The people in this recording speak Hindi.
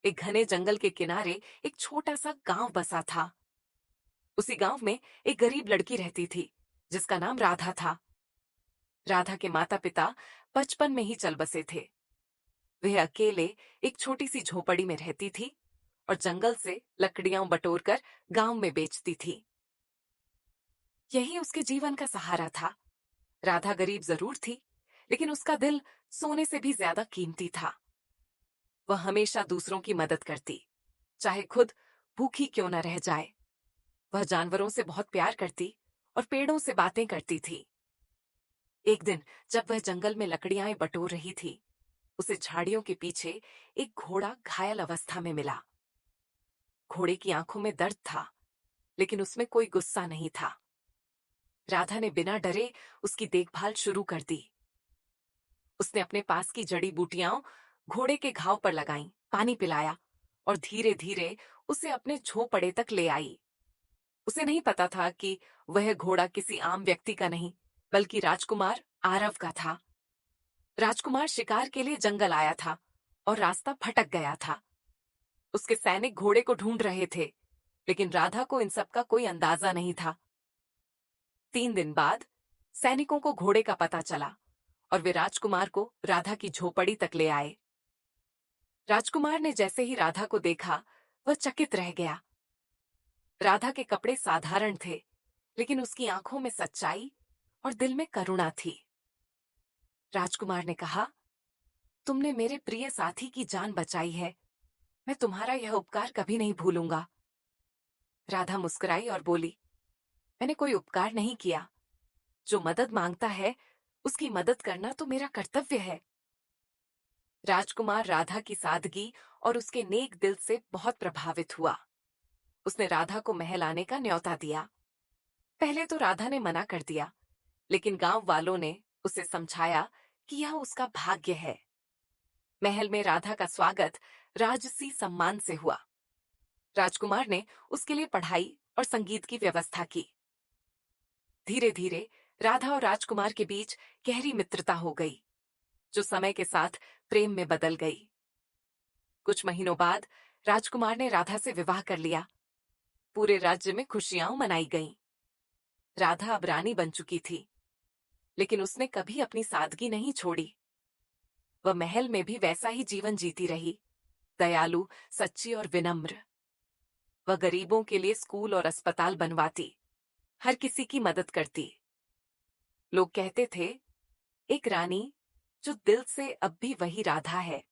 एक घने जंगल के किनारे एक छोटा सा गांव बसा था। उसी गांव में एक गरीब लड़की रहती थी जिसका नाम राधा था। राधा के माता पिता बचपन में ही चल बसे थे। वह अकेले एक छोटी सी झोपड़ी में रहती थी और जंगल से लकड़ियां बटोर कर गांव में बेचती थी। यही उसके जीवन का सहारा था। राधा गरीब जरूर थी, लेकिन उसका दिल सोने से भी ज्यादा कीमती था। वह हमेशा दूसरों की मदद करती, चाहे खुद भूखी क्यों न रह जाए। वह जानवरों से बहुत प्यार करती और पेड़ों से बातें करती थी। एक दिन जब वह जंगल में लकड़ियां बटोर रही थी, उसे झाड़ियों के पीछे एक घोड़ा घायल अवस्था में मिला। घोड़े की आंखों में दर्द था, लेकिन उसमें कोई गुस्सा नहीं था। राधा ने बिना डरे उसकी देखभाल शुरू कर दी। उसने अपने पास की जड़ी बूटियां घोड़े के घाव पर लगाईं, पानी पिलाया और धीरे धीरे उसे अपने झोंपड़े तक ले आई। उसे नहीं पता था कि वह घोड़ा किसी आम व्यक्ति का नहीं, बल्कि राजकुमार आरव का था। राजकुमार शिकार के लिए जंगल आया था और रास्ता भटक गया था। उसके सैनिक घोड़े को ढूंढ रहे थे, लेकिन राधा को इन सब का कोई अंदाजा नहीं था। 3 दिन बाद सैनिकों को घोड़े का पता चला और वे राजकुमार को राधा की झोपड़ी तक ले आए। राजकुमार ने जैसे ही राधा को देखा, वह चकित रह गया। राधा के कपड़े साधारण थे, लेकिन उसकी आंखों में सच्चाई और दिल में करुणा थी। राजकुमार ने कहा, तुमने मेरे प्रिय साथी की जान बचाई है। मैं तुम्हारा यह उपकार कभी नहीं भूलूंगा। राधा मुस्कुराई और बोली, मैंने कोई उपकार नहीं किया। जो मदद मांगता है उसकी मदद करना तो मेरा कर्तव्य है। राजकुमार राधा की सादगी और उसके नेक दिल से बहुत प्रभावित हुआ। उसने राधा को महल आने का न्योता दिया। पहले तो राधा ने मना कर दिया, लेकिन गांव वालों ने उसे समझाया कि यह उसका भाग्य है। महल में राधा का स्वागत राजसी सम्मान से हुआ। राजकुमार ने उसके लिए पढ़ाई और संगीत की व्यवस्था की। धीरे धीरे राधा और राजकुमार के बीच गहरी मित्रता हो गई, जो समय के साथ प्रेम में बदल गई। कुछ महीनों बाद राजकुमार ने राधा से विवाह कर लिया। पूरे राज्य में खुशियां मनाई गईं। राधा अब रानी बन चुकी थी, लेकिन उसने कभी अपनी सादगी नहीं छोड़ी। वह महल में भी वैसा ही जीवन जीती रही, दयालु, सच्ची और विनम्र। वह गरीबों के लिए स्कूल और अस्पताल बनवाती, हर किसी की मदद करती। लोग कहते थे, एक रानी जो दिल से अब भी वही राधा है।